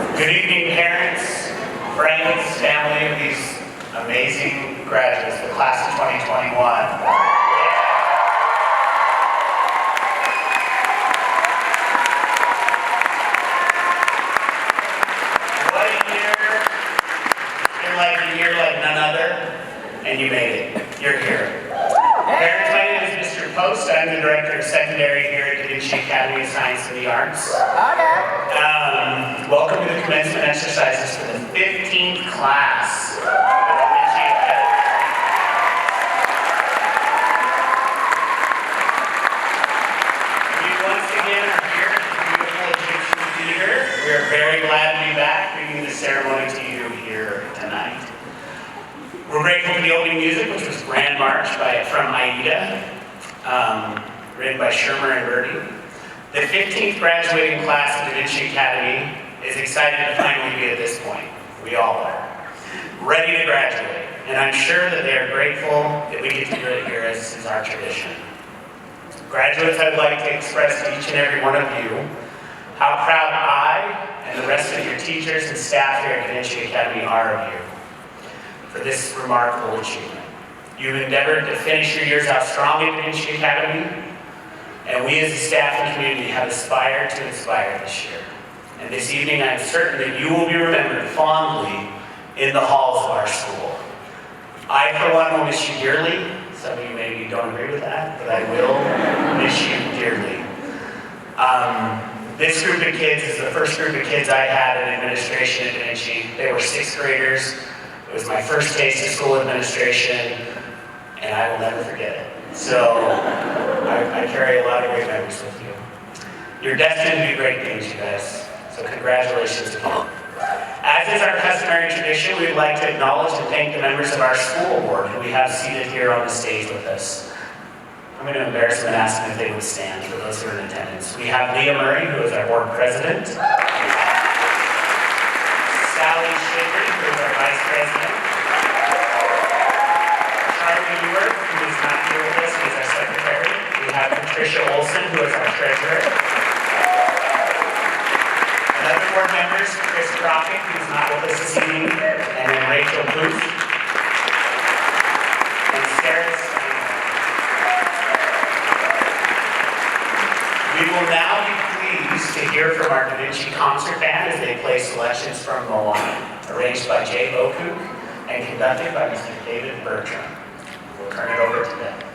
Good evening, parents, friends, family of these amazing graduates, the class of 2021. What a year. It's been like a year like none other, and you made it. You're here. Parents, my name is Mr. Post. I'm the director of secondary here at Davinci Academy of Science and the Arts. Welcome to the commencement exercises for the 15th class of Davinci Academy. We once again are here at the beautiful Egyptian Theater. We are very glad to be back, bringing the ceremony to you here tonight. We're grateful for the opening music, which was Grand March from Aida, written by Shermer and Birdie. The 15th graduating class of Davinci Academy is excited to finally be at this point. We all are. Ready to graduate. And I'm sure that they are grateful that we get to do it here as is our tradition. Graduates, I'd like to express to each and every one of you how proud I and the rest of your teachers and staff here at Davinci Academy are of you for this remarkable achievement. You've endeavored to finish your years out strong at Davinci Academy, and we as a staff and community have aspired to inspire this year. And this evening, I am certain that you will be remembered fondly in the halls of our school. I, for one, will miss you dearly. Some of you maybe don't agree with that, but I will miss you dearly. This group of kids is the first group of kids I had in administration at Davinci. They were 6th graders. It was my first taste of school administration, and I will never forget it. So I carry a lot of great memories with you. You're destined to do great things, you guys. So congratulations again. As is our customary tradition, we'd like to acknowledge and thank the members of our school board who we have seated here on the stage with us. I'm going to embarrass them and ask them if they would stand for those who are in attendance. We have Leah Murray, who is our board president. Sally Shigley, who is our vice president. Charlie Ewert, who is not here with us, who is our secretary. We have Patricia Olson, who is our treasurer. And other board members, Chris Crockett, who is not with us this evening, and then Rachel Booth, and Sarah Steiner. We will now be pleased to hear from our Davinci concert band as they play selections from Moana, arranged by Jay Boku and conducted by Mr. David Bertram. We'll turn it over to them.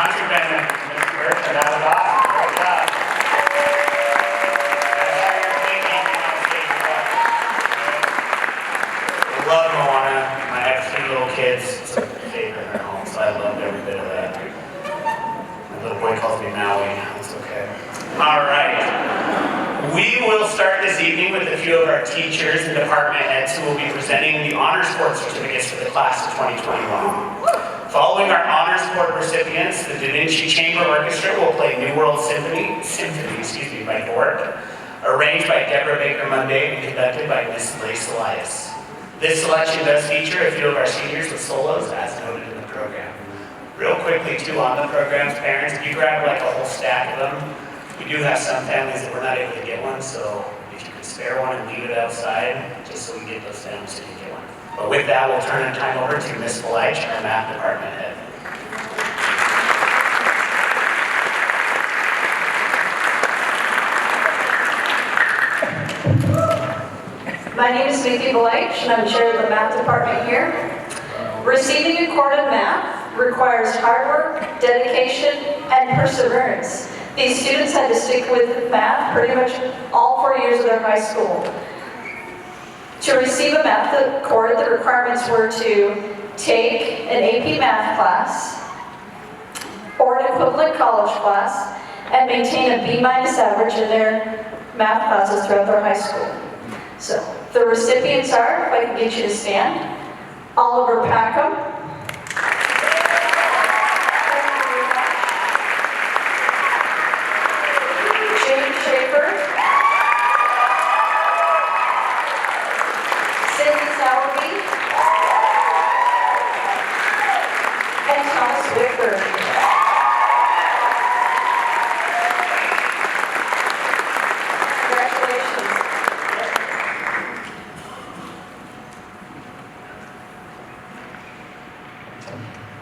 concert band, Ms. Birch, and that was awesome. Great job. I love Moana. I have 3 little kids. It's like my favorite in our home, so I loved every bit of that. My little boy calls me Maui. That's okay. All right. We will start this evening with a few of our teachers and department heads who will be presenting the Honors Board certificates for the class of 2021. Following our Honors Board recipients, the Davinci Chamber Orchestra will play New World Symphony by Bork, arranged by Deborah Baker Monday and conducted by Miss Lace Elias. This selection does feature a few of our seniors with solos, as noted in the program. Real quickly, too, on the program's parents, if you grab like a whole stack of them, we do have some families that we're not able to get one, so if you could spare one and leave it outside, just so we get those families so you can get one. But with that, we'll turn the time over to Ms. Belich, our math department head. My name is Vicki Belich, and I'm chair of the math department here. Receiving a cord in math requires hard work, dedication, and perseverance. These students had to stick with math pretty much all 4 years of their high school. To receive a math cord, the requirements were to take an AP math class or an equivalent college class and maintain a B- average in their math classes throughout their high school. So the recipients are, if I can get you to stand, Oliver Packham,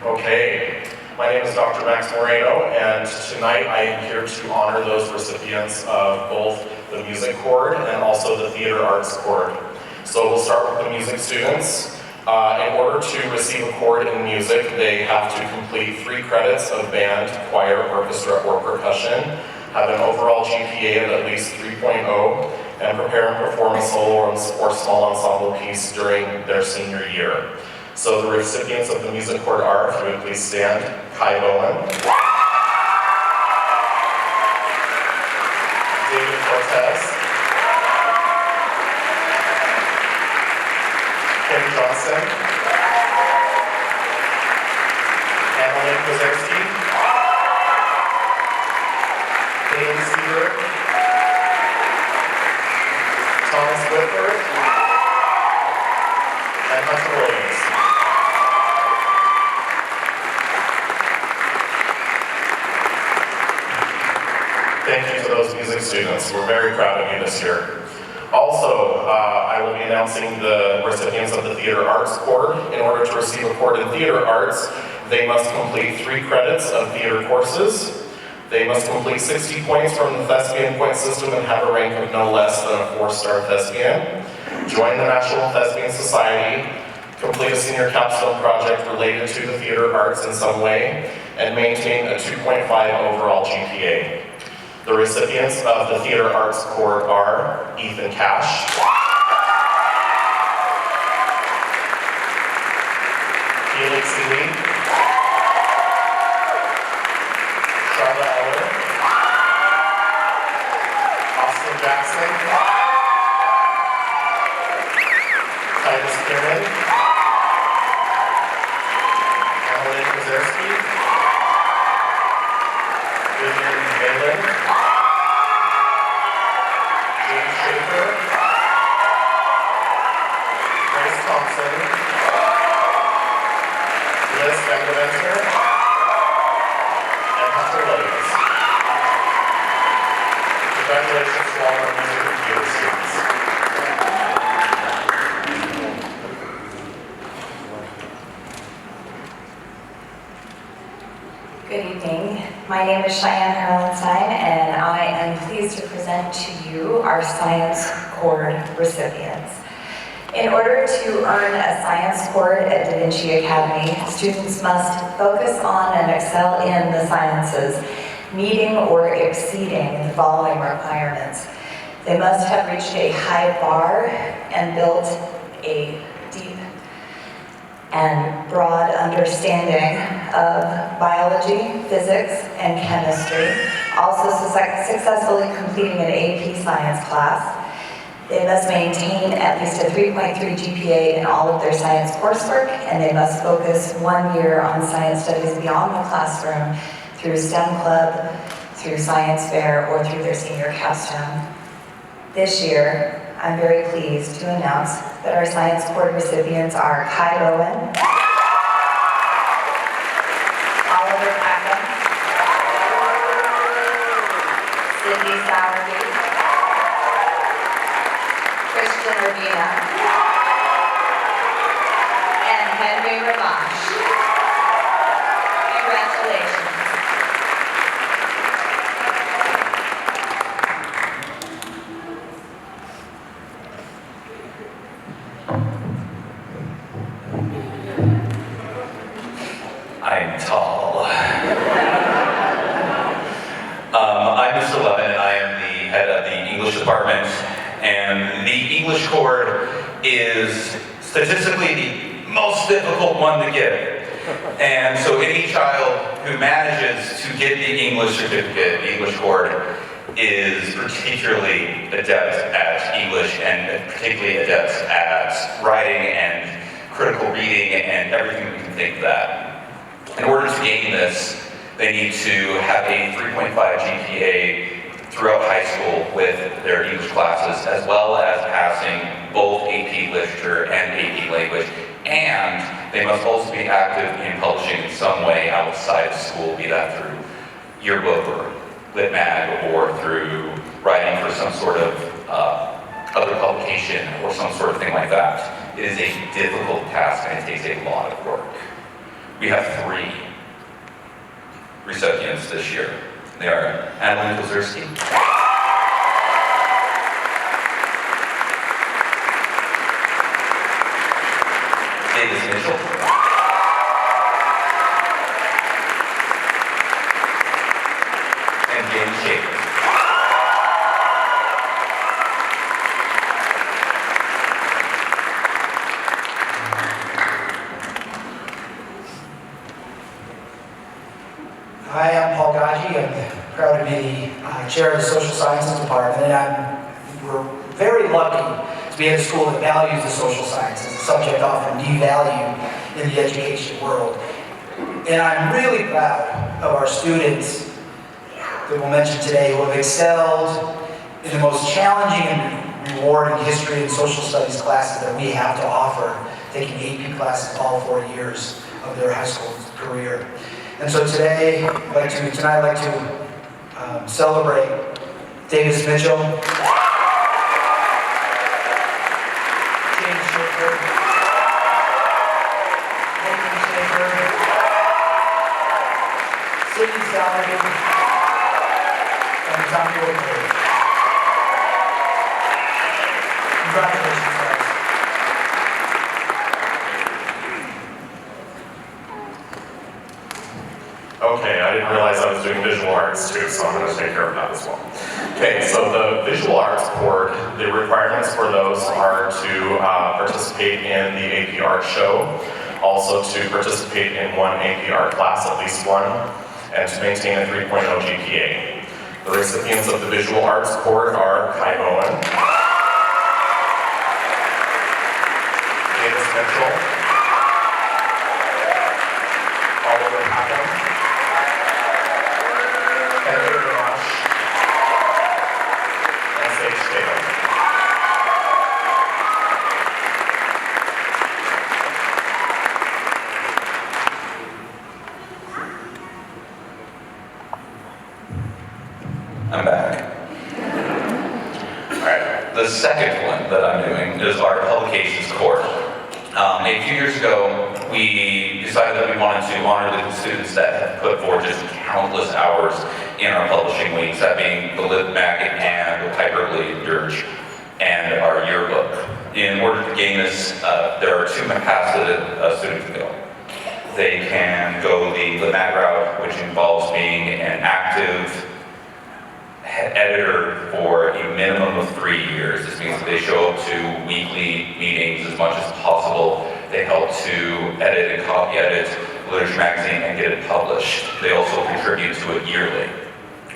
Okay, my name is Dr. Max Moreno, and tonight I am here to honor those recipients of both the music cord and also the theater arts cord. So we'll start with the music students. In order to receive a cord in music, they have to complete 3 credits of band, choir, orchestra, or percussion, have an overall GPA of at least 3.0, and prepare and perform a solo or small ensemble piece during their senior year. So the recipients of the music cord are, if you would please stand, Kai Bowen, David Cortez, Kim Johnson, Annalyn Kozerski, Dane Seaver, Thomas Whitford, and Hunter Williams. Thank you to those music students. We're very proud of you this year. Also, I will be announcing the recipients of the Theater Arts Cord. In order to receive a cord in Theater Arts, they must complete 3 credits of theater courses. They must complete 60 points from the Thespian point system and have a rank of no less than a 4-star thespian. Join the National Thespian Society, complete a senior capstone project related to the theater arts in some way, and maintain a 2.5 overall GPA. The recipients of the Theater Arts Cord are Ethan Cash, Felix Seeley, Charlotte Eller, Austin Jackson, Titus Kiernan, Annalyn Kozerski, Vivian Malin, James Schaefer, Grace Thompson, Liz Vanderventer, and Hunter Williams. Congratulations to all our music and theater students. Good evening. My name is Cheyenne Harlenstein, and I am pleased to present to you our Science Cord recipients. In order to earn a science cord at Davinci Academy, students must focus on and excel in the sciences, meeting or exceeding the following requirements. They must have reached a high bar and built a deep and broad understanding of biology, physics, and chemistry. Also successfully completing an AP science class. They must maintain at least a 3.3 GPA in all of their science coursework, and they must focus 1 year on science studies beyond the classroom through STEM Club, through Science Fair, or through their senior capstone. This year, I'm very pleased to announce that our Science Cord recipients are Kai Bowen, Oliver Packham, Cindy Sowerby, Christian Urbina, and Henry Ramash. Congratulations. I'm tall. I'm Mr. Levin, and I am the head of the English department. And the English cord is statistically the most difficult one to get. And so any child who manages to get the English certificate, the English cord, is particularly adept at English and particularly adept at writing and critical reading and everything that we can think of that. In order to gain this, they need to have a 3.5 GPA throughout high school with their English classes, as well as passing both AP Literature and AP Language. And they must also be active in publishing in some way outside of school, be that through yearbook or lit mag, or through writing for some sort of other publication or some sort of thing like that. It is a difficult task and it takes a lot of work. We have 3 recipients this year. They are Adeline Kozerski, Davis Mitchell, and James Jayden. Hi, I'm Paul Gaji. I'm proud to be the chair of the Social Sciences Department, and we're very lucky to be at a school that values the social sciences, a subject often devalued in the education world. And I'm really proud of our students that we'll mention today who have excelled in the most challenging and rewarding history and social studies classes that we have to offer, taking AP classes all 4 years of their high school career. And so tonight I'd like to celebrate Davis Mitchell, James Schaefer, Nathan Schaefer, Cindy Sowerby, and Tommy Woodward. Congratulations, guys. Okay, I didn't realize I was doing visual arts too, so I'm going to take care of that as well. Okay, so the visual arts board, the requirements for those are to participate in the AP art show, also to participate in 1 AP art class, at least 1, and to maintain a 3.0 GPA. The recipients of the visual arts board are Kai Bowen, Davis Mitchell, Oliver Packham, Henry Ramash, and Sage Taylor. I'm back. All right, the second one that I'm doing is our publications course. A few years ago, we decided that we wanted to honor the students that have put forward just countless hours in our publishing weeks, that being the Lit Mag and Hyperly Dirge and our yearbook. In order to gain this, there are two paths that a student can go. They can go the MAT route, which involves being an active editor for a minimum of 3 years. This means that they show up to weekly meetings as much as possible. They help to edit and copy edit literature magazine and get it published. They also contribute to it yearly.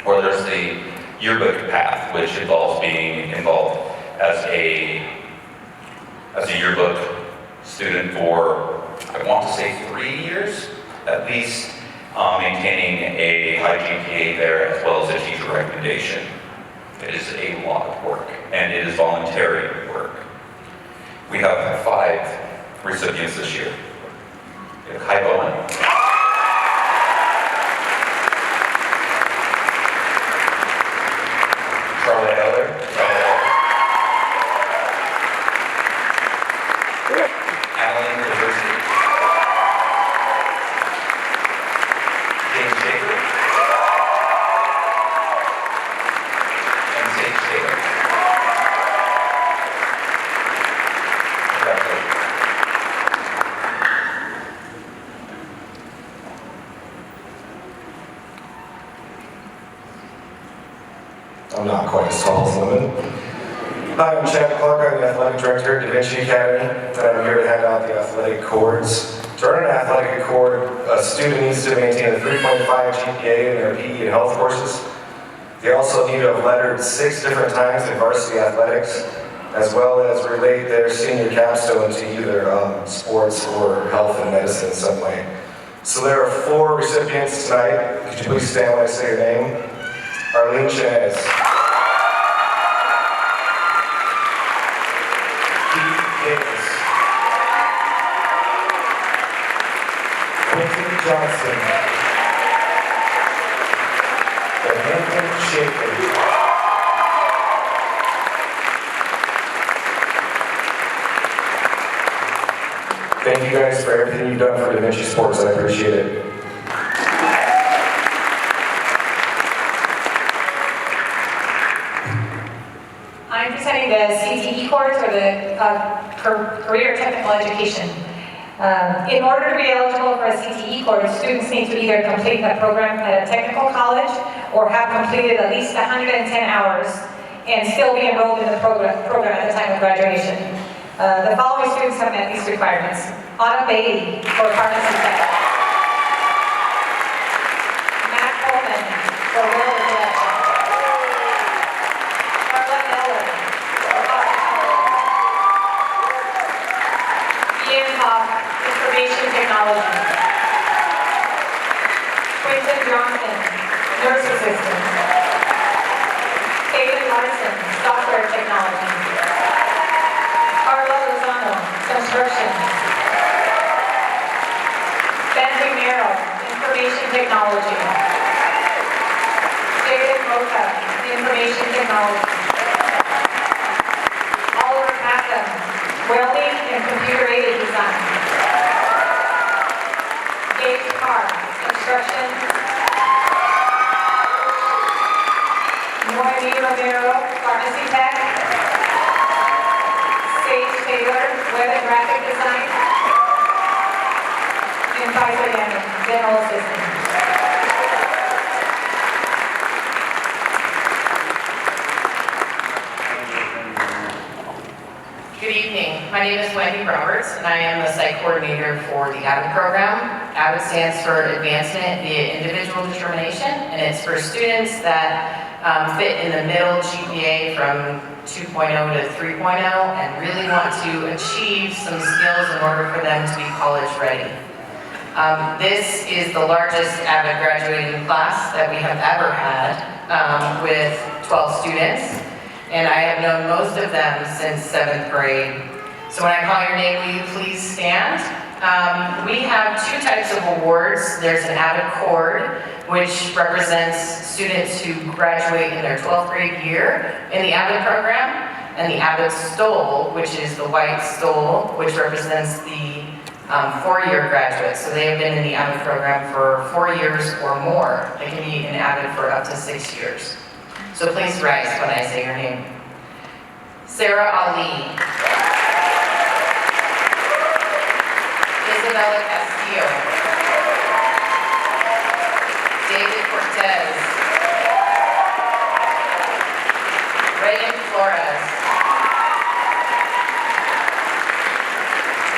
Or there's the yearbook path, which involves being involved as a yearbook student for, I want to say 3 years at least, maintaining a high GPA there as well as a teacher recommendation. It is a lot of work, and it is voluntary work. We have 5 recipients this year. We have Kai Bowen, Charlotte Eller, Adeline University, James Shaker, and Sage Taylor. Congratulations. I'm not quite as tall as women. Hi, I'm Chad Clark. I'm the athletic director at Davinci Academy, and I'm here to hand out the athletic cords. To earn an athletic cord, a student needs to maintain a 3.5 GPA in their PE and health courses. They also need to have lettered 6 different times in varsity athletics, as well as relate their senior capstone to either sports or health and medicine in some way. So there are 4 recipients tonight. Could you please stand when I say your name? Arlene Chenez. Keith Davis. Quentin Johnson. Davinci Shaker. Thank you guys for everything you've done for Davinci Sports. I appreciate it. I'm presenting the CTE course, or the Career Technical Education. In order to be eligible for a CTE course, students need to either complete a program at a technical college or have completed at least 110 hours and still be enrolled in the program at the time of graduation. The following students have met these requirements. Autumn Bailey for pharmacy tech. Matt Coleman for will collection. Information technology. Quentin Johnson, nurse assistant. David Larson, software technology. Carla Lozano, construction. Ben Romero, information technology. David Roca, information technology. Oliver Packham, welding and computer-aided design. Dave Carr, construction. Noemi Romero, pharmacy tech. Sage Taylor, web and graphic design. And Faisal Yamin, general assistant. Good evening. My name is Wendy Roberts, and I am the site coordinator for the AVID program. AVID stands for Advancement via Individual Determination, and it's for students that fit in the middle GPA from 2.0 to 3.0 and really want to achieve some skills in order for them to be college ready. This is the largest AVID graduating class that we have ever had, with 12 students. And I have known most of them since 7th grade. So when I call your name, will you please stand? We have 2 types of awards. There's an AVID Cord, which represents students who graduate in their 12th grade year in the AVID program, and the AVID Stole, which is the white stole, which represents the 4-year graduates. So they have been in the AVID program for 4 years or more. They can be in AVID for up to 6 years. So please rise when I say your name. Sarah Ali. Isabella Castillo. David Cortez. Reagan Flores.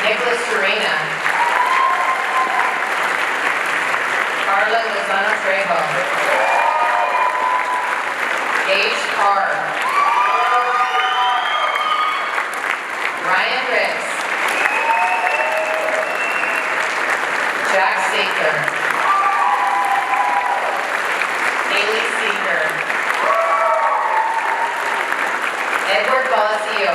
Nicholas Serena. Carla Lozano Trejo. Gage Carr. Ryan Ricks. Jack Saker. Haley Seeker. Edward Balacio.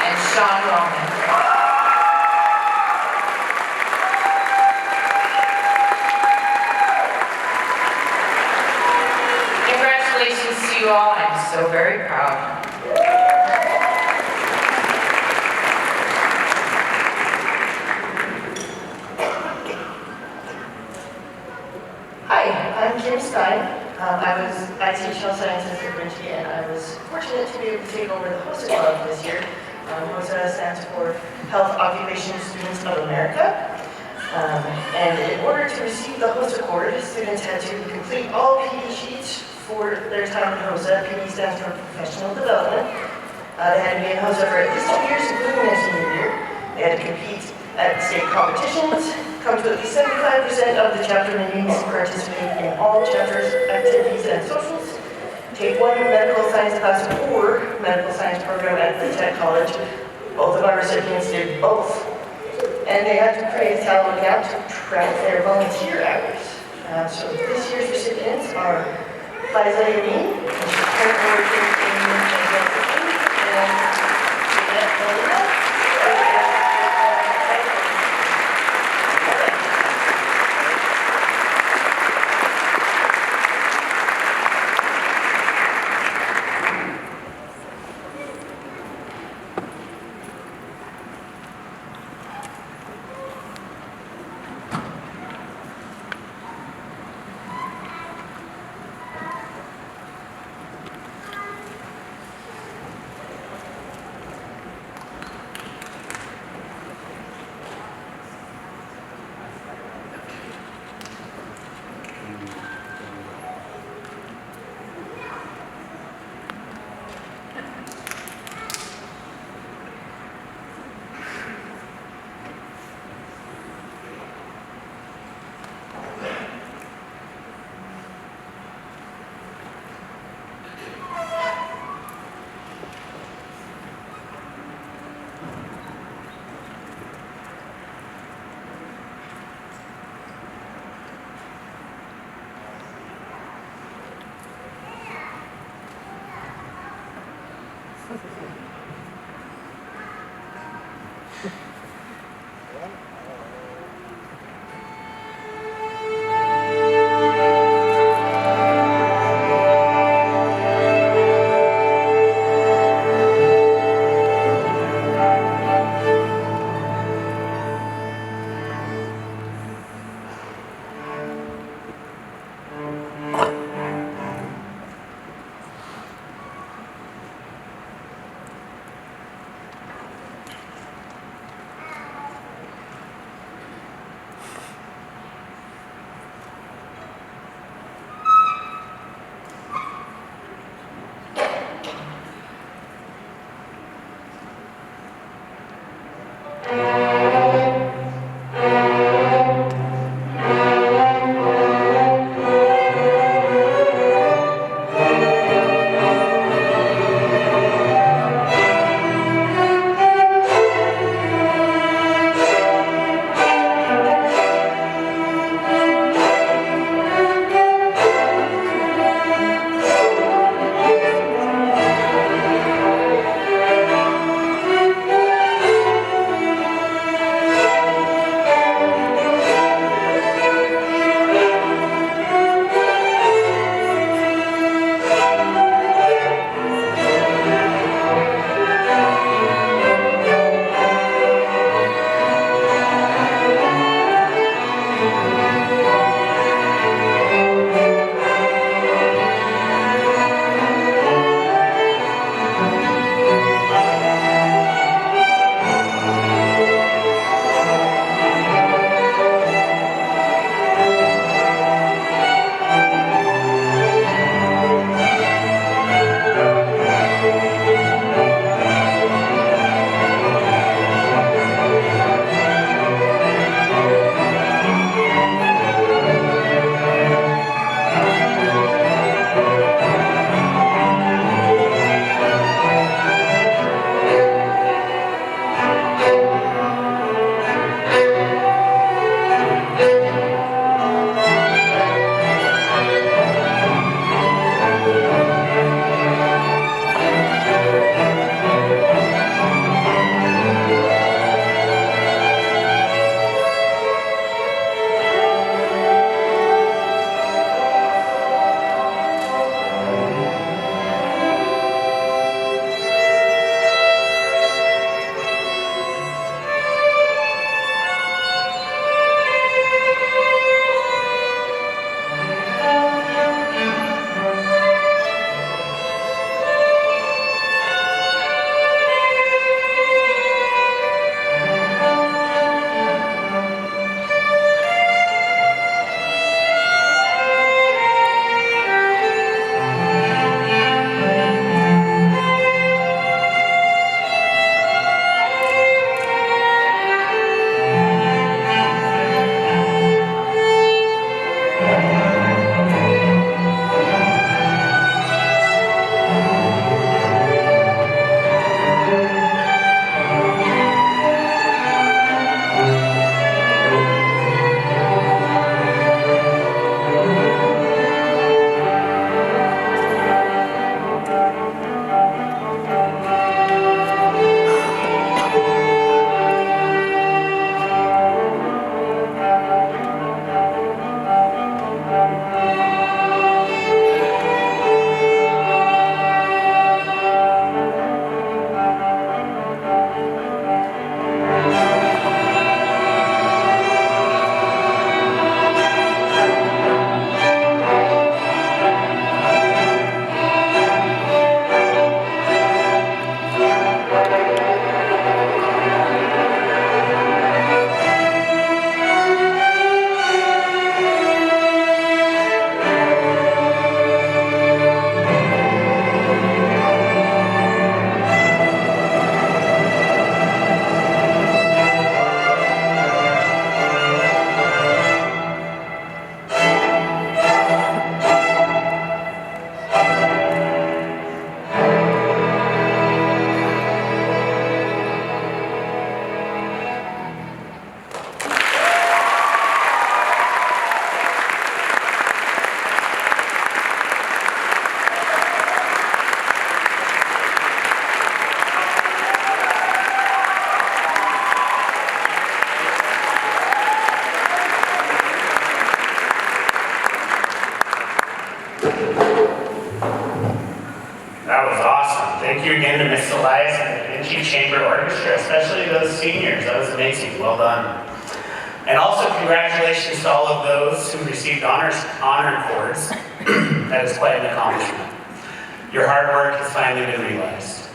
And Sean Roman. Congratulations to you all. I'm so very proud. Hi, I'm Kim Stein. I teach health sciences at Davinci, and I was fortunate to be able to take over the HOSA Club this year. HOSA stands for Health Occupation Students of America. And in order to receive the HOSA cord, students had to complete all PD sheets for their time in HOSA. PD stands for Professional Development. They had to be in HOSA for at least 2 years, including their senior year. They had to compete at state competitions, come to at least 75% of the chapter meetings, participate in all chapters, activities, and socials, take one medical science class or medical science program at the Tech College. Both of our recipients did both. And they had to create a talent account to track their volunteer hours. So this year's recipients are Liza Yamin, and she's currently working in and Jeanette Molina. to Miss Elias and the Davinci Chamber Orchestra, especially those seniors. That was amazing. Well done. And also congratulations to all of those who received honor cords. That is quite an accomplishment. Your hard work has finally been realized.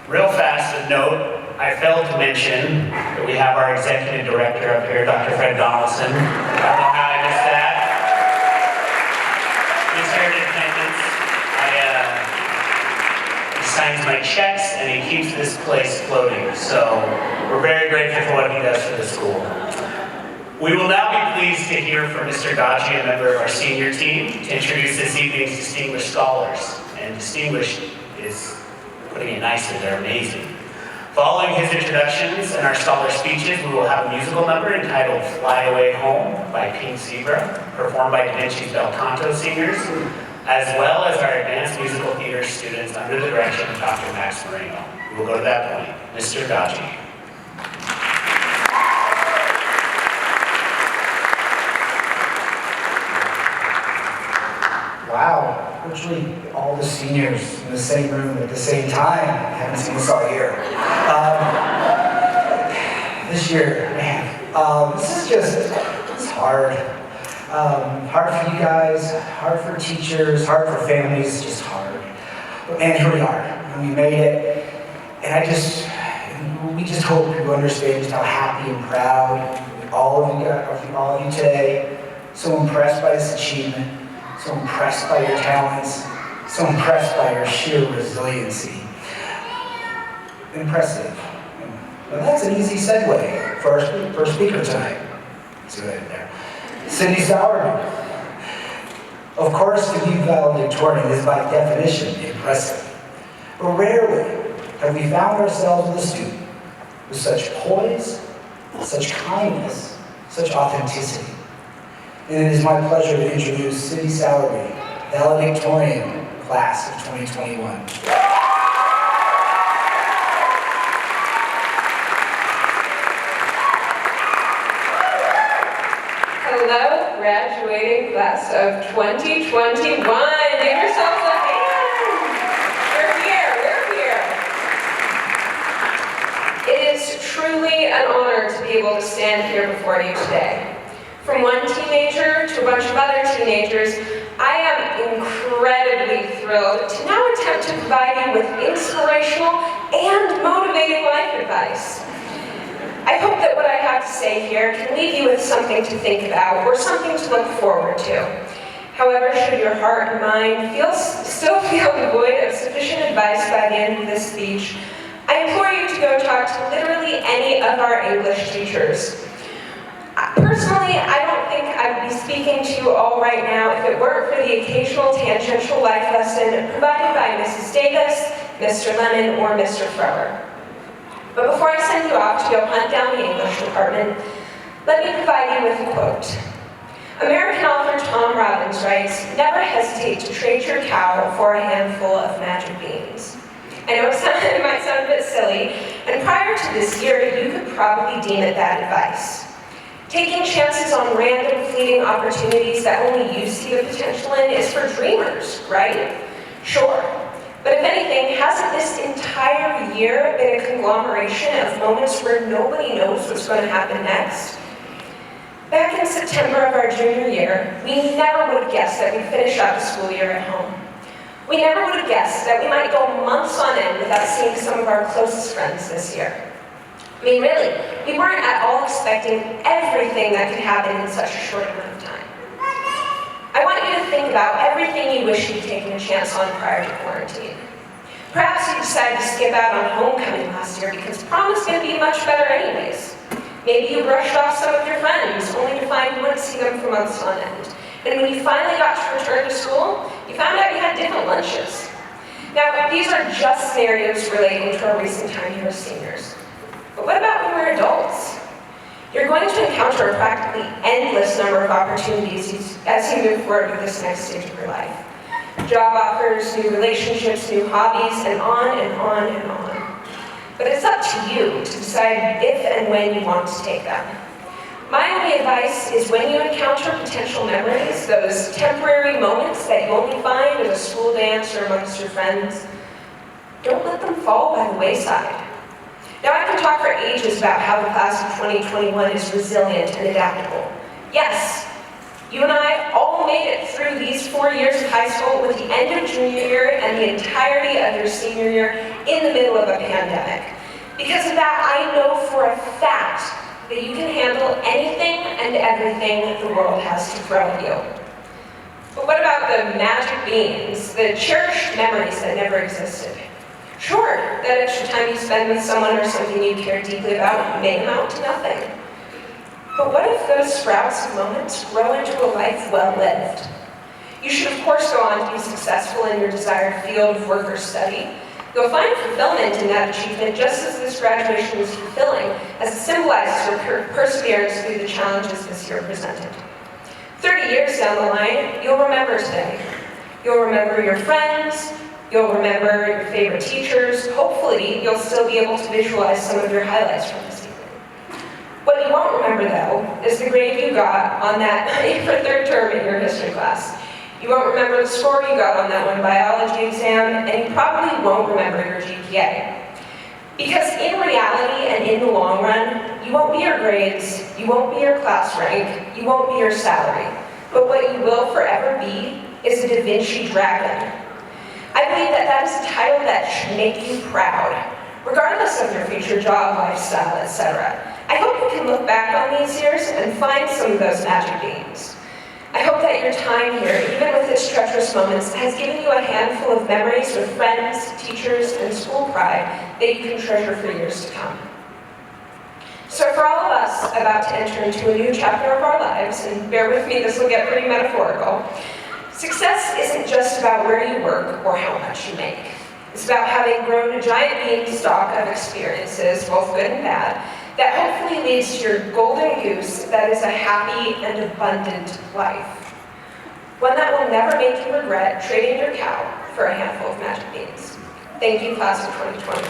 Real fast, a note, I failed to mention that we have our executive director up here, Dr. Fred Donaldson. I don't know how I missed that. He's here in attendance. He signs my checks and he keeps this place floating. So we're very grateful for what he does for the school. We will now be pleased to hear from Mr. Gaji, a member of our senior team, to introduce this evening's distinguished scholars. And distinguished is putting it nicely, they're amazing. Following his introductions and our scholar speeches, we will have a musical number entitled Fly Away Home by Pink Zebra, performed by Davinci's Bel Canto singers, as well as our advanced musical theater students under the direction of Dr. Max Moreno. We will go to that point. Mr. Gaji. Wow, virtually all the seniors in the same room at the same time. I haven't seen this all year. This year, man, this is just, it's hard. Hard for you guys, hard for teachers, hard for families, just hard. And here we are, and we made it. And we just hope you understand just how happy and proud all of you today. So impressed by this achievement. So impressed by your talents, so impressed by your sheer resiliency. Impressive. Well, that's an easy segue for our first speaker tonight. See what I did there? Cindy Sauerman. Of course, the youth valedictorian is by definition impressive. But rarely have we found ourselves with a student with such poise, such kindness, such authenticity. And it is my pleasure to introduce Cindy Sauerby, valedictorian, class of 2021. Hello, graduating class of 2021. Give yourselves a hand. We're here. It is truly an honor to be able to stand here before you today. From one teenager to a bunch of other teenagers, I am incredibly thrilled to now attempt to provide you with inspirational and motivating life advice. I hope that what I have to say here can leave you with something to think about or something to look forward to. However, should your heart and mind still feel devoid of sufficient advice by the end of this speech, I implore you to go talk to literally any of our English teachers. Personally, I don't think I'd be speaking to you all right now if it weren't for the occasional tangential life lesson provided by Mrs. Davis, Mr. Lemon, or Mr. Frower. But before I send you off to go hunt down the English department, let me provide you with a quote. American author Tom Robbins writes, "Never hesitate to trade your cow for a handful of magic beans." I know it might sound a bit silly, and prior to this year, you could probably deem it bad advice. Taking chances on random fleeting opportunities that only you see the potential in is for dreamers, right? Sure. But if anything, hasn't this entire year been a conglomeration of moments where nobody knows what's going to happen next? Back in September of our junior year, we never would have guessed that we'd finish out the school year at home. We never would have guessed that we might go months on end without seeing some of our closest friends this year. I mean, really, we weren't at all expecting everything that could happen in such a short amount of time. I want you to think about everything you wish you'd taken a chance on prior to quarantine. Perhaps you decided to skip out on homecoming last year because prom was going to be much better anyways. Maybe you brushed off some of your friends, only to find you wouldn't see them for months on end. And when you finally got to return to school, you found out you had different lunches. Now, these are just scenarios relating to our recent time here as seniors. But what about when we're adults? You're going to encounter a practically endless number of opportunities as you move forward with this next stage of your life. Job offers, new relationships, new hobbies, and on and on and on. But it's up to you to decide if and when you want to take them. My only advice is when you encounter potential memories, those temporary moments that you only find at a school dance or amongst your friends, Don't let them fall by the wayside. Now, I can talk for ages about how the class of 2021 is resilient and adaptable. Yes, you and I all made it through these 4 years of high school with the end of junior year and the entirety of your senior year in the middle of a pandemic. Because of that, I know for a fact that you can handle anything and everything the world has to throw at you. But what about the magic beans, the cherished memories that never existed? Sure, that extra time you spend with someone or something you care deeply about may amount to nothing. But what if those sprouts of moments grow into a life well lived? You should of course go on to be successful in your desired field of work or study. You'll find fulfillment in that achievement just as this graduation is fulfilling, as it symbolizes your perseverance through the challenges this year presented. 30 years down the line, you'll remember today. You'll remember your friends, you'll remember your favorite teachers. Hopefully, you'll still be able to visualize some of your highlights from this evening. What you won't remember, though, is the grade you got on that for third term in your history class. You won't remember the score you got on that one biology exam, and you probably won't remember your GPA. Because in reality and in the long run, you won't be your grades, you won't be your class rank, you won't be your salary. But what you will forever be is a Davinci Dragon. I believe that that is a title that should make you proud, regardless of your future job, lifestyle, etc. I hope you can look back on these years and find some of those magic beans. I hope that your time here, even with its treacherous moments, has given you a handful of memories with friends, teachers, and school pride that you can treasure for years to come. So for all of us about to enter into a new chapter of our lives, and bear with me, this will get pretty metaphorical, success isn't just about where you work or how much you make. It's about having grown a giant beanstalk of experiences, both good and bad, that hopefully leads to your golden goose that is a happy and abundant life. One that will never make you regret trading your cow for a handful of magic beans. Thank you, class of 2020.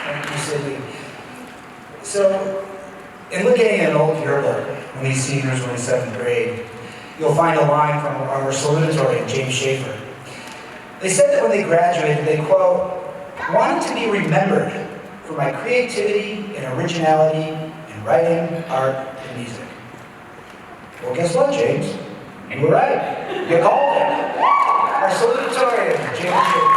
Thank you, Sydney. So, in looking at an old yearbook, when these seniors were in 7th grade, you'll find a line from our salutatorian, James Schaefer. They said that when they graduated, they, quote, wanted to be remembered for my creativity and originality in writing, art, and music. Well, guess what, James? You were right. You called it. Our salutatorian, James Schaefer.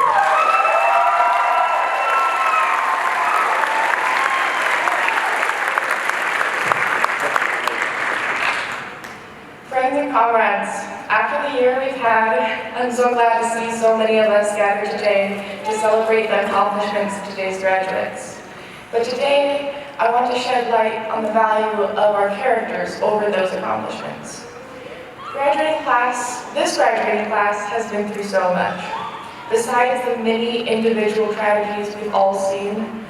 Friends and comrades, after the year we've had, I'm so glad to see so many of us gathered today to celebrate the accomplishments of today's graduates. But today, I want to shed light on the value of our characters over those accomplishments. This graduating class has been through so much. Besides the many individual tragedies we've all seen,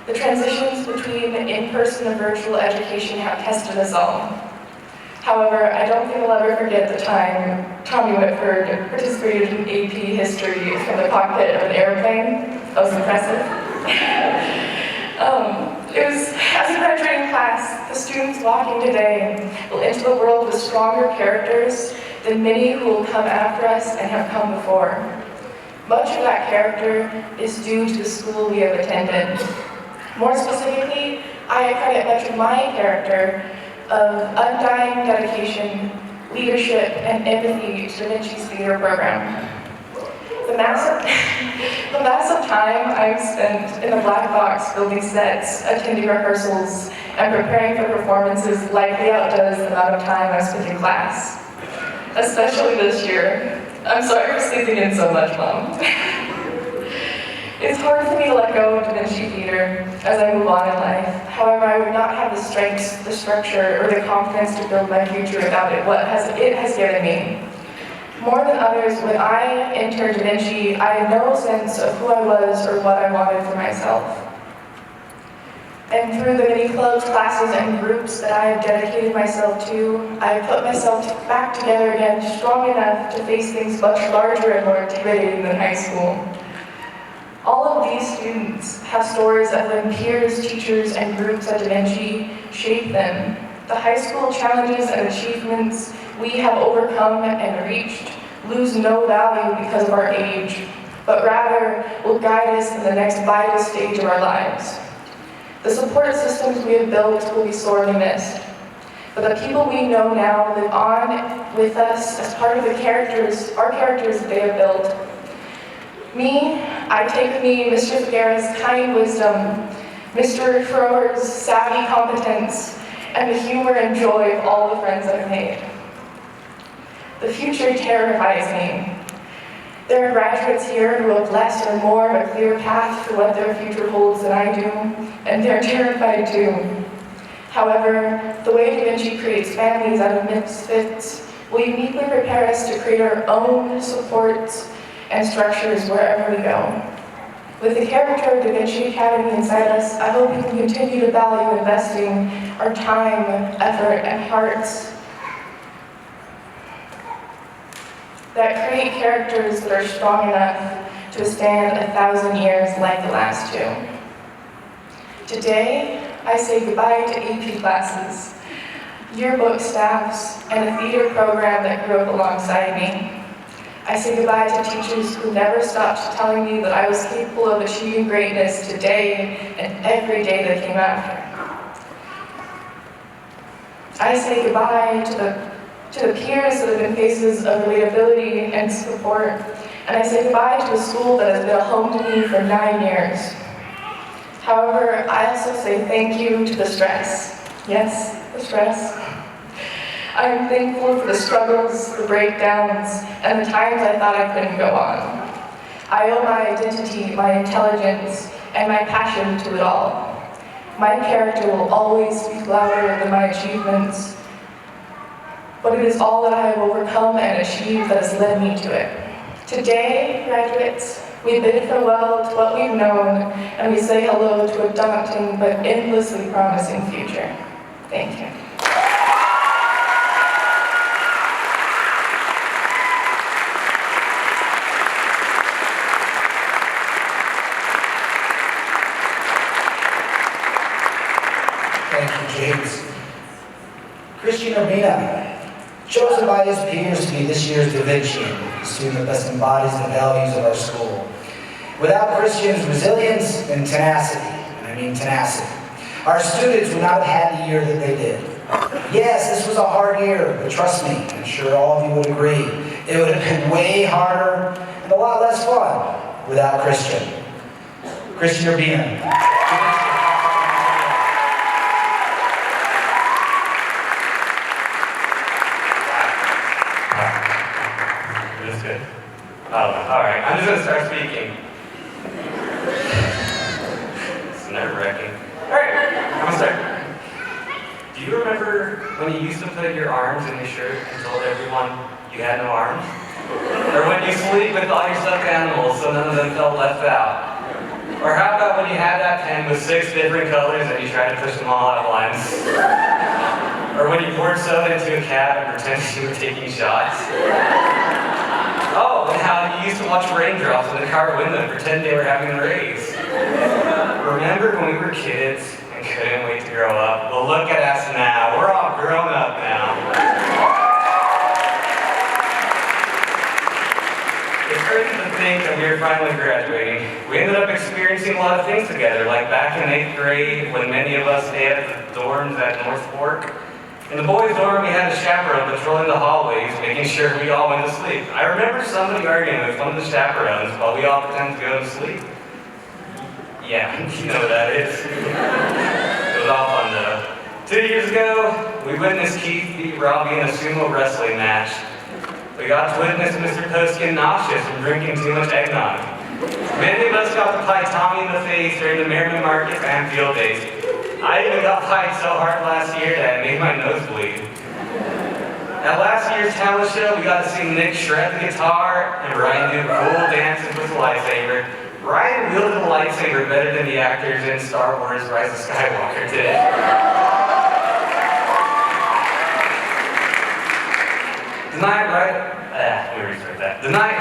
the transitions between in-person and virtual education have tested us all. However, I don't think I'll ever forget the time Tommy Whitford participated in AP history from the cockpit of an airplane. That was impressive. It was, as a graduating class, the students walking today will enter the world with stronger characters than many who will come after us and have come before. Much of that character is due to the school we have attended. More specifically, I credit much of my character of undying dedication, leadership, and empathy to Davinci's theater program. The massive time I've spent in the black box building sets, attending rehearsals, and preparing for performances likely outdoes the amount of time I've spent in class. Especially this year. I'm sorry for sleeping in so much, Mom. It's hard for me to let go of Davinci Theater as I move on in life. However, I would not have the strength, the structure, or the confidence to build my future without it has given me. More than others, when I entered Davinci, I had no sense of who I was or what I wanted for myself. And through the many clubs, classes, and groups that I have dedicated myself to, I have put myself back together again, strong enough to face things much larger and more intimidating than high school. All of these students have stories of when peers, teachers, and groups at Davinci shaped them. The high school challenges and achievements we have overcome and reached lose no value because of our age, but rather will guide us in the next vital stage of our lives. The support systems we have built will be sorely missed, but the people we know now live on with us as part of our characters that they have built. I take with me Mr. Figueroa's kind wisdom, Mr. Thrower's savvy competence, and the humor and joy of all the friends I've made. The future terrifies me. There are graduates here who have less or more of a clear path for what their future holds than I do, and they're terrified too. However, the way Davinci creates families out of misfits will uniquely prepare us to create our own supports and structures wherever we go. With the character of Davinci Academy inside us, I hope we can continue to value investing our time, effort, and hearts that create characters that are strong enough to withstand 1,000 years like the last two. Today, I say goodbye to AP classes, yearbook staffs, and a theater program that grew up alongside me. I say goodbye to teachers who never stopped telling me that I was capable of achieving greatness today and every day that came after. I say goodbye to the peers that have been faces of relatability and support, and I say goodbye to a school that has been a home to me for 9 years. However, I also say thank you to the stress. Yes, the stress. I am thankful for the struggles, the breakdowns, and the times I thought I couldn't go on. I owe my identity, my intelligence, and my passion to it all. My character will always speak louder than my achievements, but it is all that I have overcome and achieved that has led me to it. Today, graduates, we bid farewell to what we've known, and we say hello to a daunting but endlessly promising future. Thank you. Thank you, James. Christian Urbina, chosen by his peers to be this year's Davincian, a student that best embodies the values of our school. Without Christian's resilience and tenacity, and I mean tenacity, our students would not have had the year that they did. Yes, this was a hard year, but trust me, I'm sure all of you would agree, it would have been way harder and a lot less fun without Christian. Christian Urbina. All right, I'm just going to start speaking. It's nerve-wracking. All right, I'm going to start. Do you remember when you used to put your arms in your shirt and told everyone you had no arms? Or when you sleep with all your stuffed animals so none of them felt left out? Or how about when you had that pen with 6 different colors and you tried to push them all out of lines? Or when you poured soda into a cab and pretended you were taking shots? Oh, and how you used to watch raindrops in the car window and pretend they were having a raise. Remember when we were kids and couldn't wait to grow up? Well, look at us now. We're all grown up now. It's crazy to think that we were finally graduating. We ended up experiencing a lot of things together, like back in 8th grade when many of us stayed at the dorms at North Fork. In the boys' dorm, we had a chaperone patrolling the hallways, making sure we all went to sleep. I remember somebody arguing with one of the chaperones while we all pretended to go to sleep. Yeah, you know what that is. It was all fun though. 2 years ago, we witnessed Keith beat Robbie in a sumo wrestling match. We got to witness Mr. Post get nauseous from drinking too much eggnog. Many of us got to pie Tommy in the face during the Merriman Market and field days. I even got pied so hard last year that it made my nose bleed. At last year's talent show, we got to see Nick shred the guitar and Ryan do cool dances with the lightsaber. Ryan wielded the lightsaber better than the actors in Star Wars Rise of Skywalker did. The night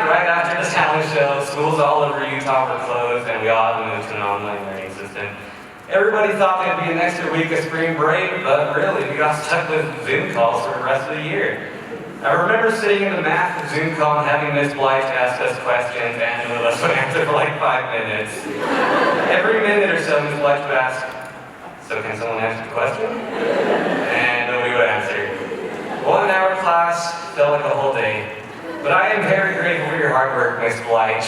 right after the talent show, schools all over Utah were closed and we all had to move to an online learning system. Everybody thought there'd be an extra week of spring break, but really we got stuck with Zoom calls for the rest of the year. I remember sitting in the math Zoom call and having Ms. Blythe ask us questions and none of us would answer for like 5 minutes. Every minute or so, Ms. Blythe would ask, "So can someone answer the question?" And nobody would answer. 1 hour class felt like a whole day. But I am very grateful for your hard work, Ms. Blythe.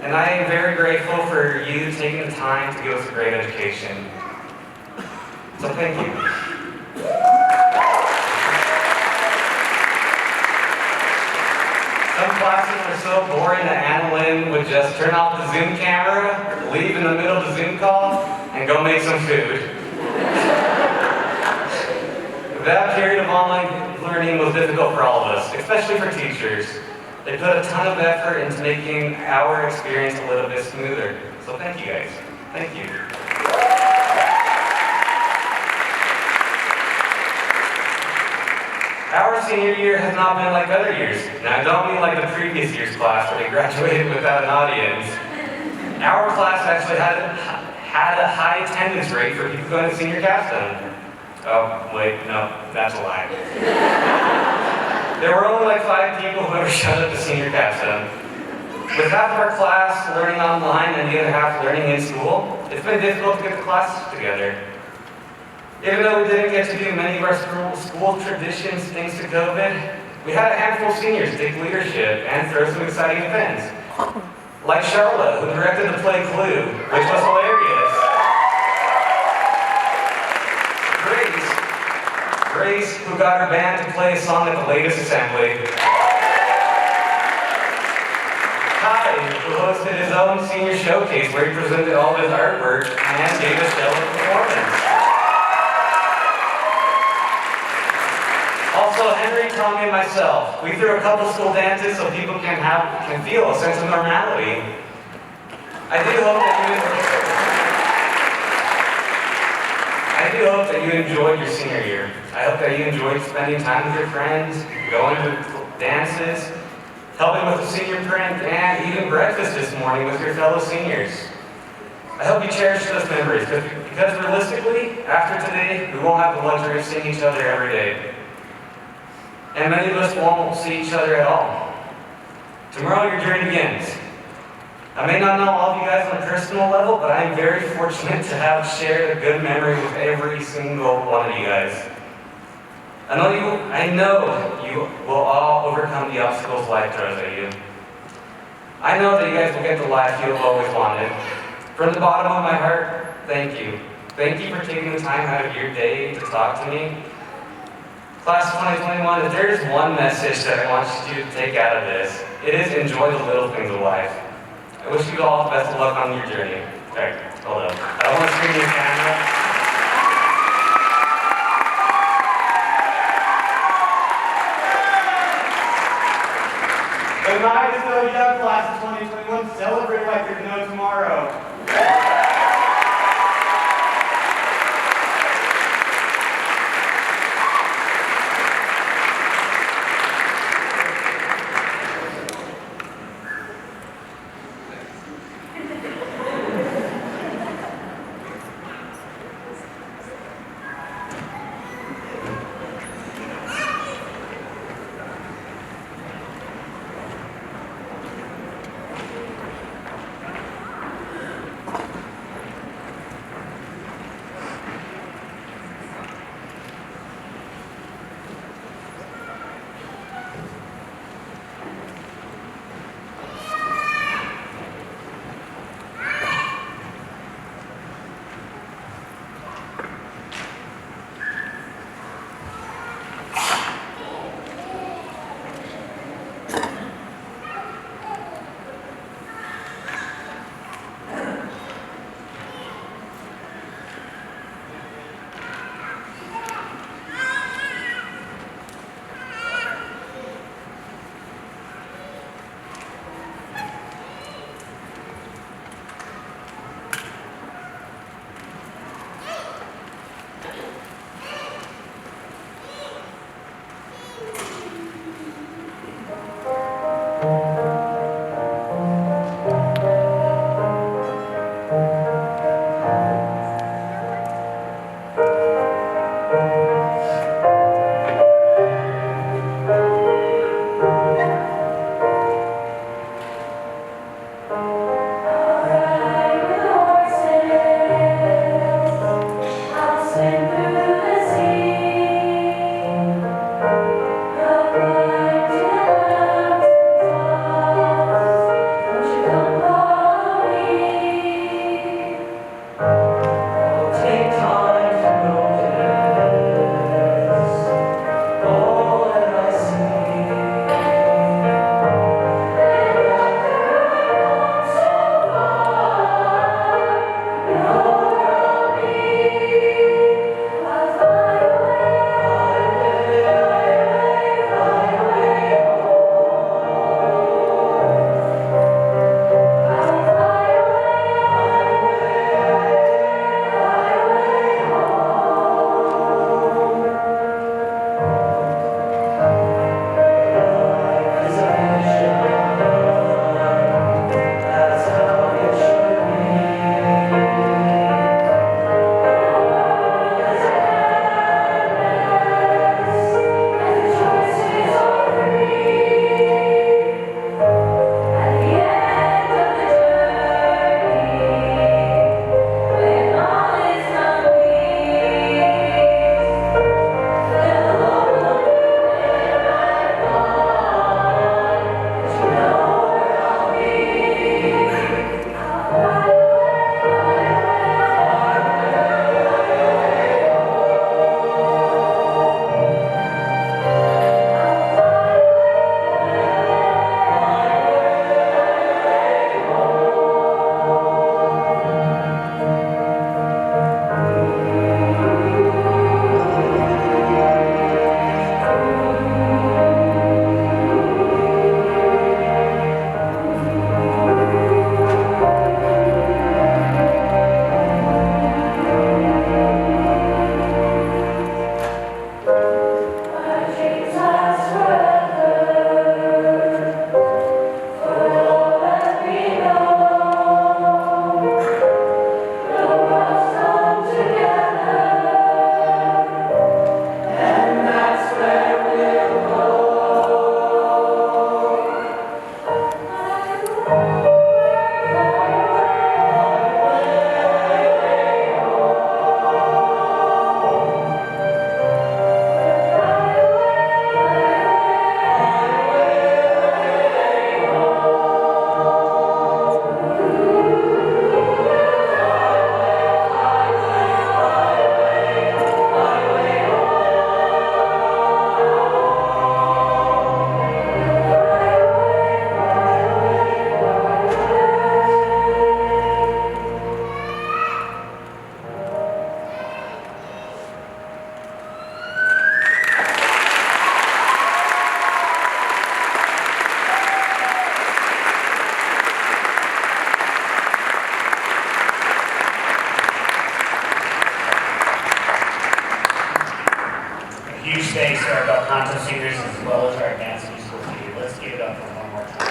And I am very grateful for you taking the time to give us a great education. So thank you. Some classes were so boring that Anna Lynn would just turn off the Zoom camera, leave in the middle of the Zoom call, and go make some food. That period of online learning was difficult for all of us, especially for teachers. They put a ton of effort into making our experience a little bit smoother. So thank you guys. Thank you. Our senior year has not been like other years. Now I don't mean like the previous year's class where they graduated without an audience. Our class actually had a high attendance rate for people going to senior capstone. Oh, wait, no, that's a lie. There were only like 5 people who ever showed up to senior capstone. With half of our class learning online and the other half learning in school, it's been difficult to get the classes together. Even though we didn't get to do many of our school traditions thanks to COVID, we had a handful of seniors take leadership and throw some exciting events. Like Charlotte, who directed the play Clue, which was hilarious. Grace, who got her band to play a song at the latest assembly. Kai, who hosted his own senior showcase where he presented all of his artwork and gave a stellar performance. Also, Henry, Tommy, and myself, we threw a couple school dances so people can feel a sense of normality. I do hope that you enjoyed your senior year. I hope that you enjoyed spending time with your friends, going to dances, helping with the senior print, and eating breakfast this morning with your fellow seniors. I hope you cherish those memories, because realistically, after today, we won't have the luxury of seeing each other every day. And many of us won't see each other at all. Tomorrow, your journey begins. I may not know all of you guys on a personal level, but I am very fortunate to have shared a good memory with every single one of you guys. I know you will all overcome the obstacles life throws at you. I know that you guys will get the life you have always wanted. From the bottom of my heart, thank you. Thank you for taking the time out of your day to talk to me. Class of 2021, if there is one message that I want you to take out of this, it is enjoy the little things of life. I wish you all the best of luck on your journey. Okay, hold up. I don't want to screen your camera. Good night, still young, class of 2021. Celebrate like there's no tomorrow. dance musical theater. Let's give it up for one more time.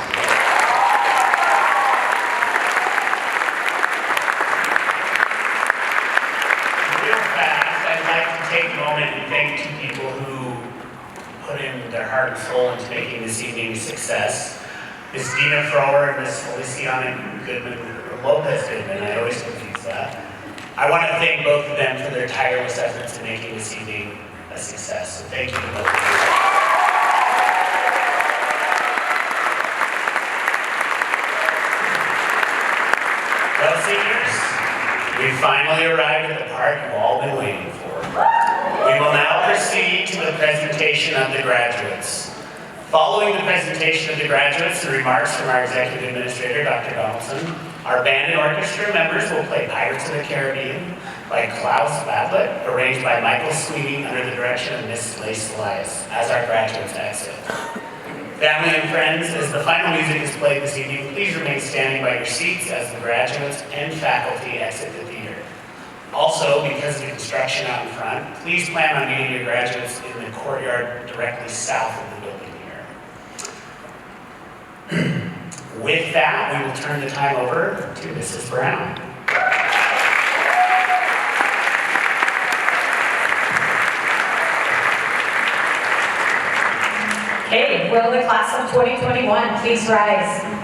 Real fast, I'd like to take a moment and thank two people who put in their heart and soul into making this evening a success. Ms. Dina Frower and Ms. Feliciana Goodman, or Lopez Goodman, I always confuse that. I want to thank both of them for their tireless efforts in making this evening a success. So thank you to both of you. Well, seniors, we finally arrived at the part you've all been waiting for. We will now proceed to the presentation of the graduates. Following the presentation of the graduates and remarks from our Executive Administrator, Dr. Donaldson, our band and orchestra members will play Pirates of the Caribbean by Klaus Badlet, arranged by Michael Sweeney under the direction of Miss Lace Elias, as our graduates exit. Family and friends, as the final music is played this evening, please remain standing by your seats as the graduates and faculty exit the theater. Also, because of the construction out in front, please plan on meeting your graduates in the courtyard directly south of the building here. With that, we will turn the time over to Mrs. Brown. Okay, will the class of 2021 please rise?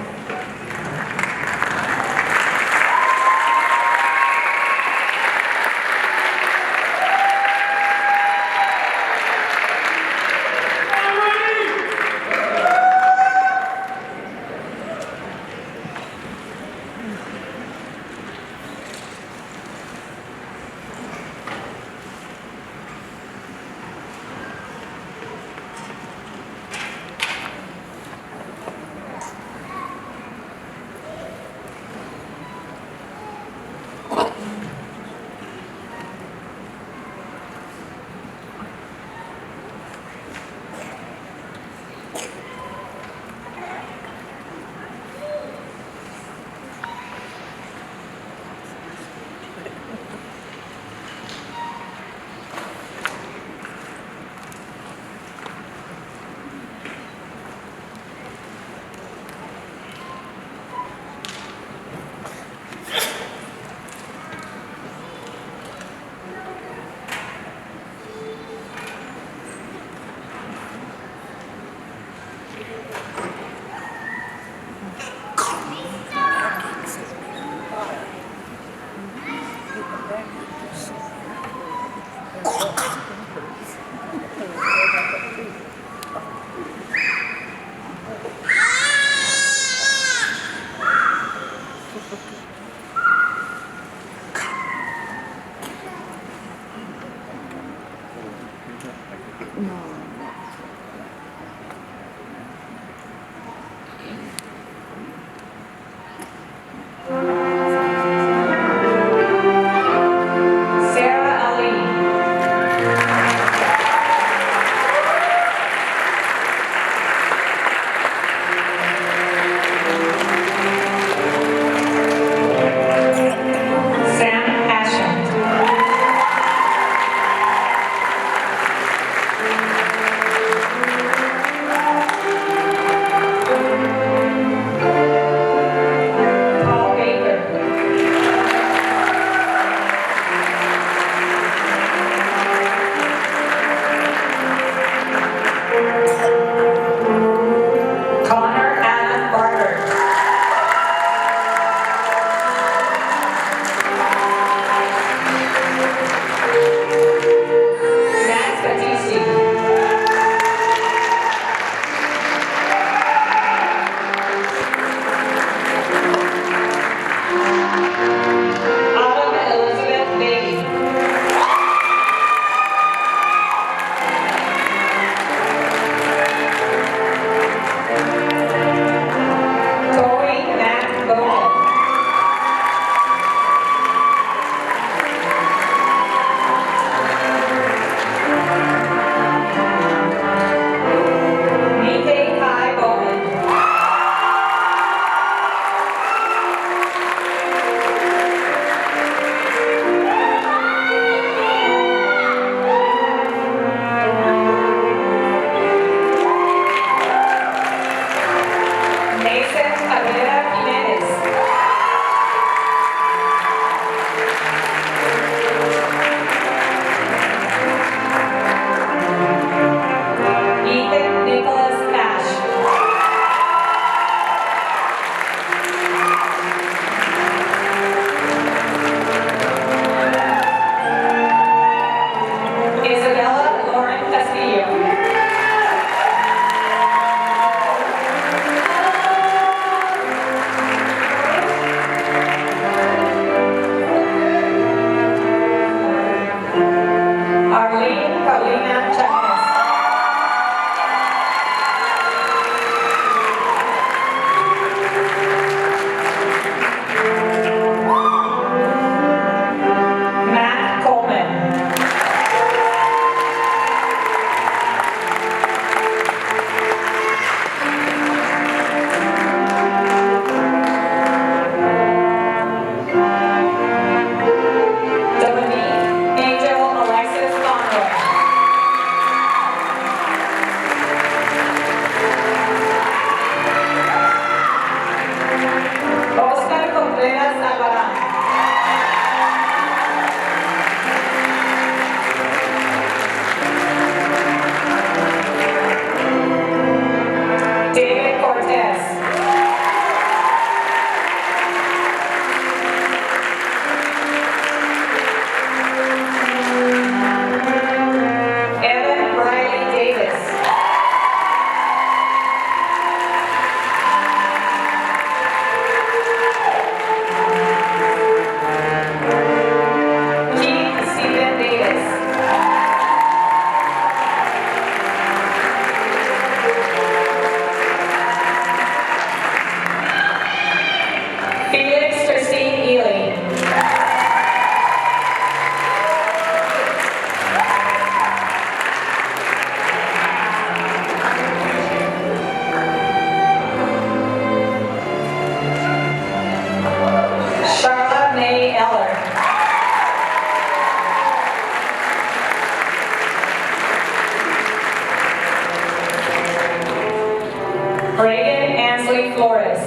Reagan Ansley Flores.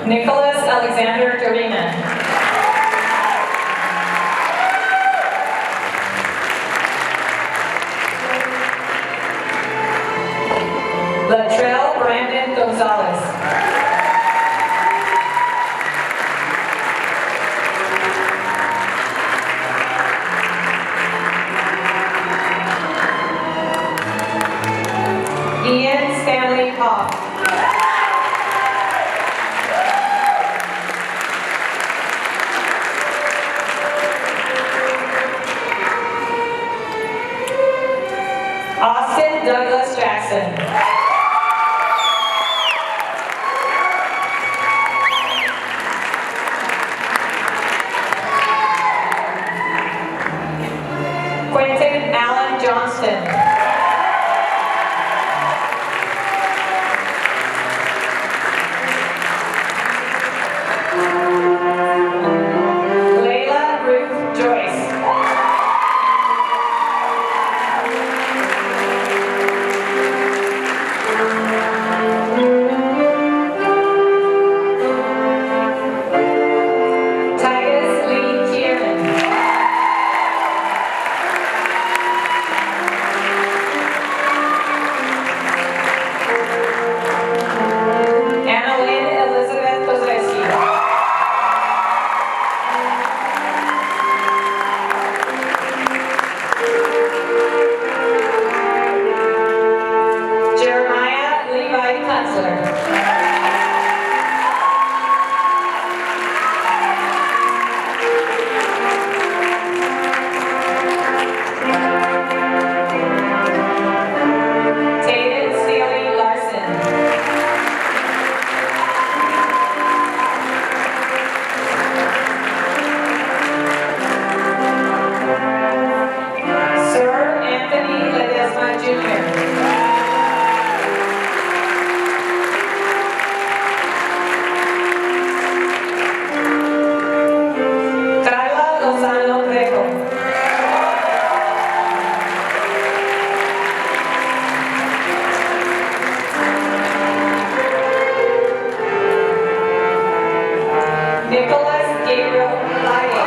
Nicholas Alexander Dorina. Latrell Brandon Gonzalez. Ian Stanley Hoff. Austin Douglas Jackson. Quentin Allen Johnston. Layla Ruth Joyce. Titus Lee Kieran. Annalyn Elizabeth Kozeski. Jeremiah Levi Kunstler. Taden Steely Larson. Sir Anthony Ledesma Jr. Carla Lozano Greco. Nicholas Gabriel Laya.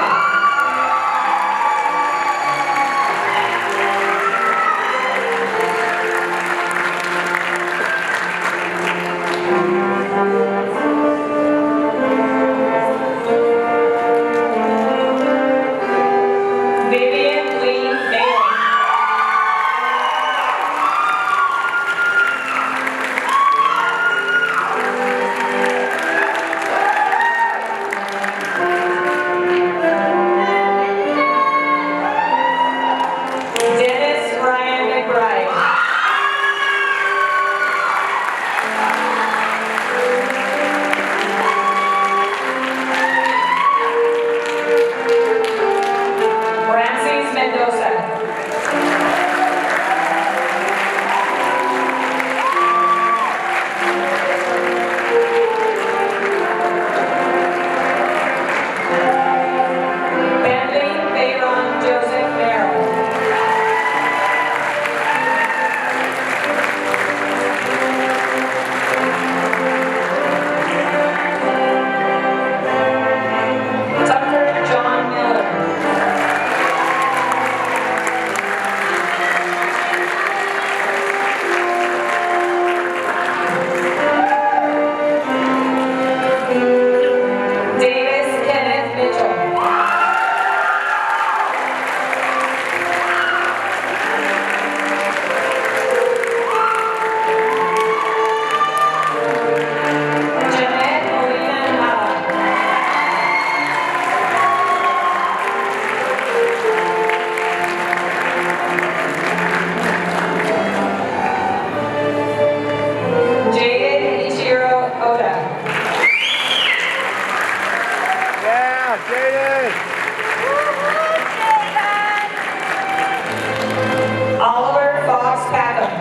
Vivian Lee Bailey. Dennis Ryan McBride. Ramses Mendoza. Bentley Bayron Joseph Merrill. Tucker John Miller. Davis Kenneth Mitchell. Jeanette Molina Nava. Jayden Ichiro Oda. Yeah, Jayden! Oliver Fox Packham.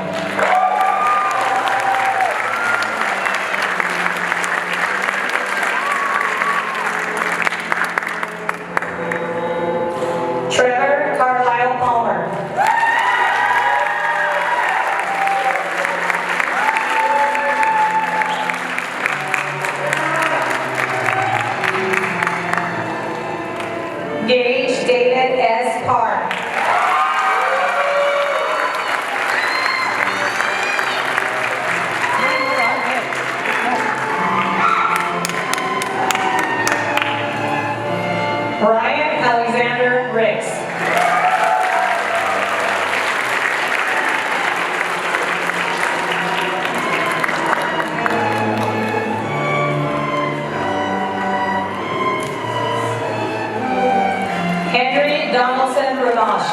Parr. Brian Alexander Riggs. Henry Donaldson Ramash.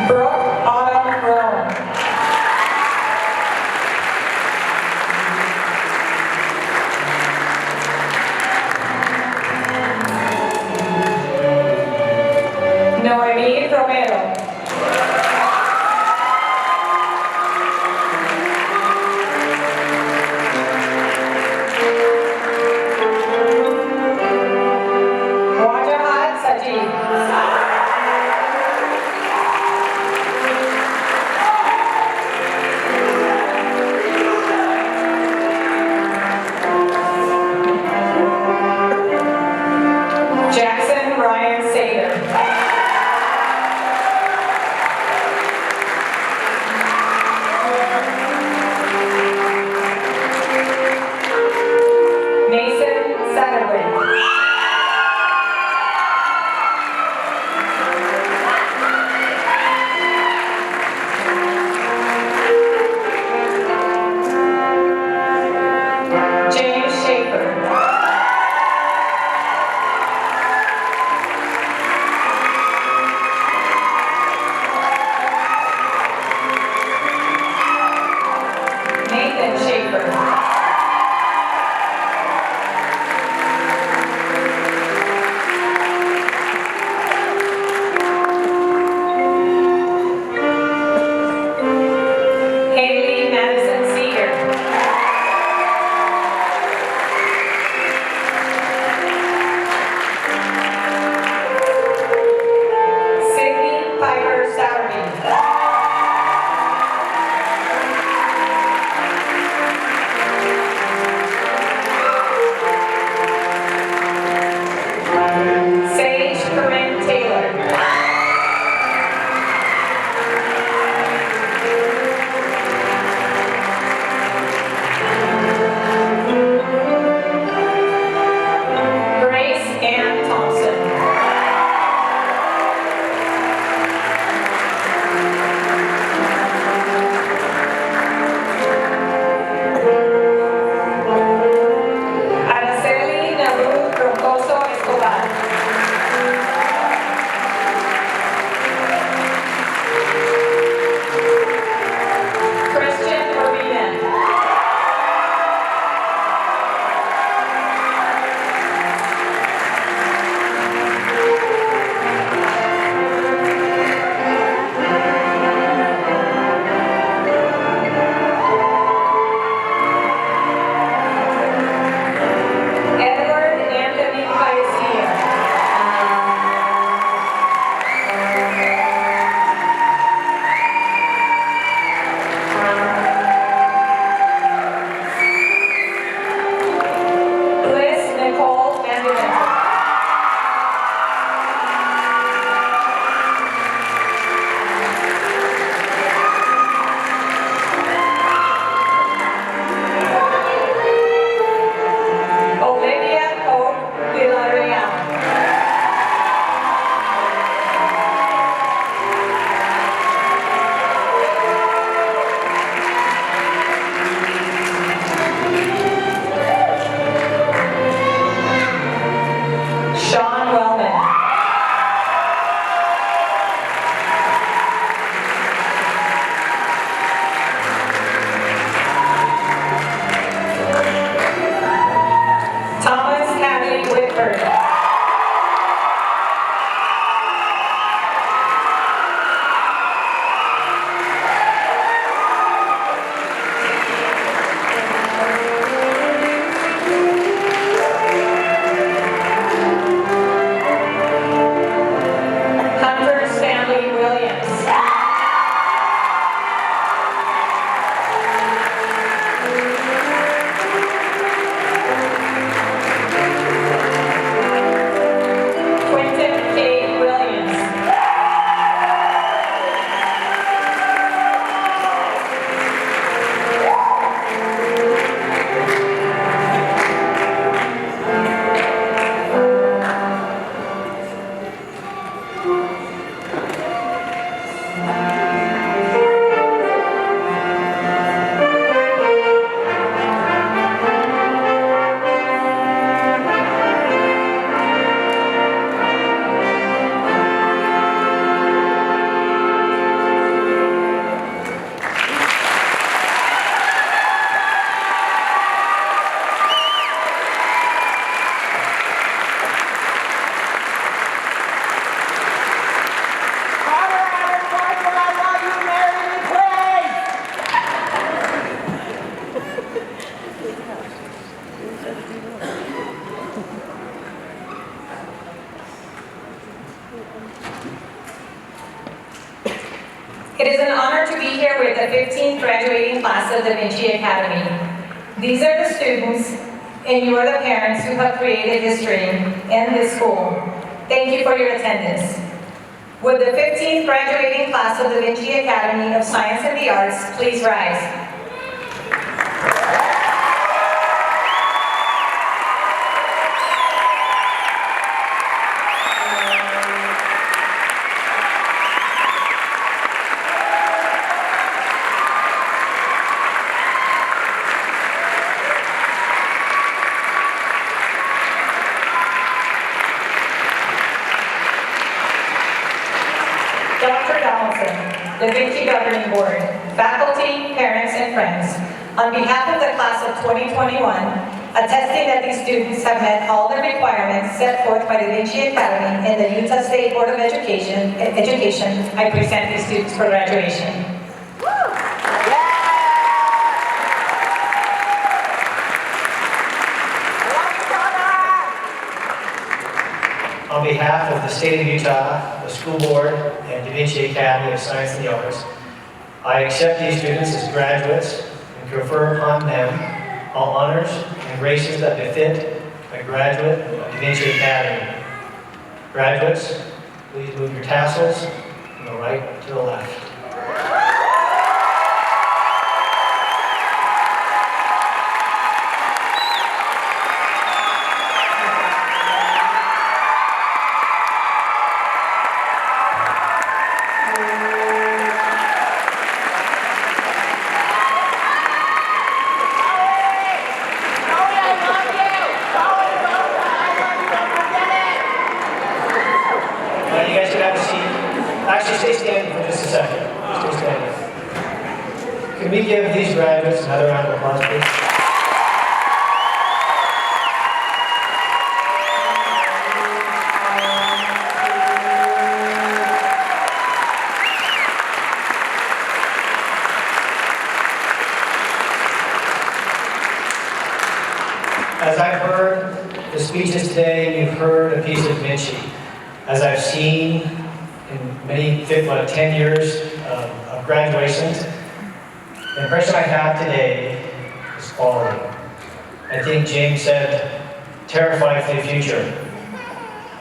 Brooke Autumn Rowan. Noemi Romero. It is an honor to be here with the 15th graduating class of Davinci Academy. These are the students, and you are the parents who have created history in this school. Thank you for your attendance. Would the 15th graduating class of Davinci Academy of Science and the Arts please rise? Davinci Governing Board, faculty, parents, and friends, on behalf of the class of 2021, attesting that these students have met all the requirements set forth by Davinci Academy and the Utah State Board of Education, I present these students for graduation. On behalf of the state of Utah, the school board, and Davinci Academy of Science and the Arts, I accept these students as graduates and confer upon them all honors and graces that befit a graduate of Davinci Academy. Graduates, please move your tassels from the right to the left. Can we give these graduates another round of applause, please? As I've heard the speeches today, you've heard a piece of Davinci. As I've seen in many, 10 years of graduations, the impression I have today is quality. I think James said, terrified for the future.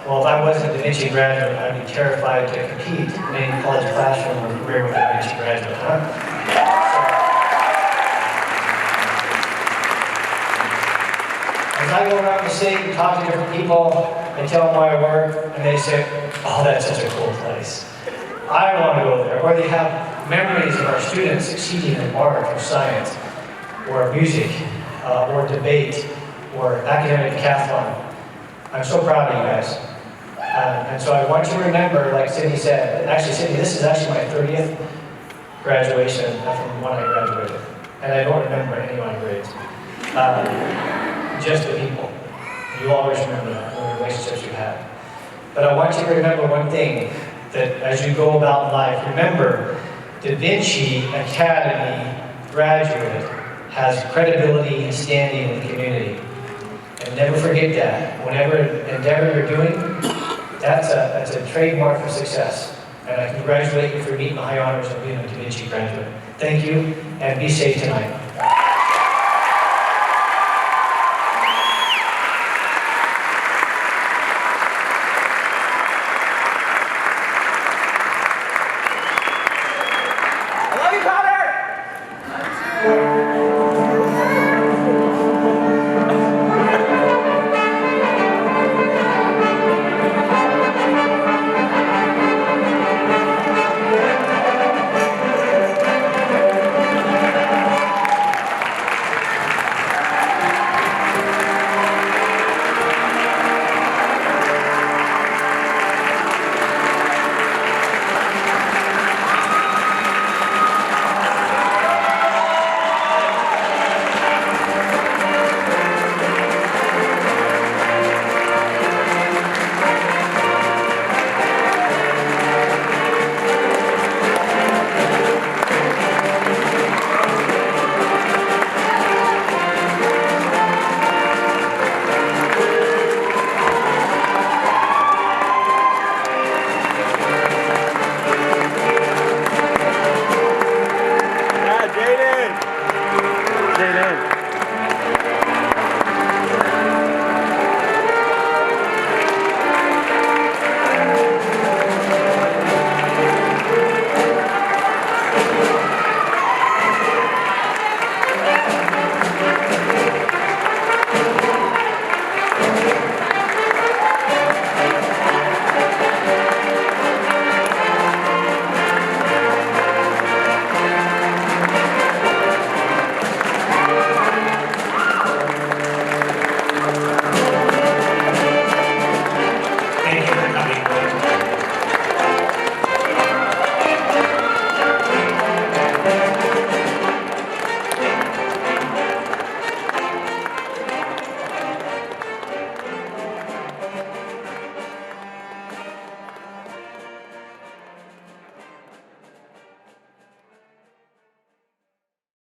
Well, if I wasn't a Davinci graduate, I'd be terrified to compete in any college classroom or career with a Davinci graduate, As I go around the city and talk to different people, I tell them why I work, and they say, oh, that's such a cool place. I want to go there. Or they have memories of our students succeeding in art or science, or music, or debate, or academic decathlon. I'm so proud of you guys. And so I want you to remember, like Sydney said, actually Sydney, this is actually my 30th graduation from when I graduated. And I don't remember any of my grades. Just the people. You always remember that, the relationships you had. But I want you to remember one thing, that as you go about life, remember, Davinci Academy graduate has credibility and standing in the community. And never forget that. Whatever endeavor you're doing, that's a trademark for success. And I congratulate you for meeting the high honors of being a Davinci graduate. Thank you, and be safe tonight.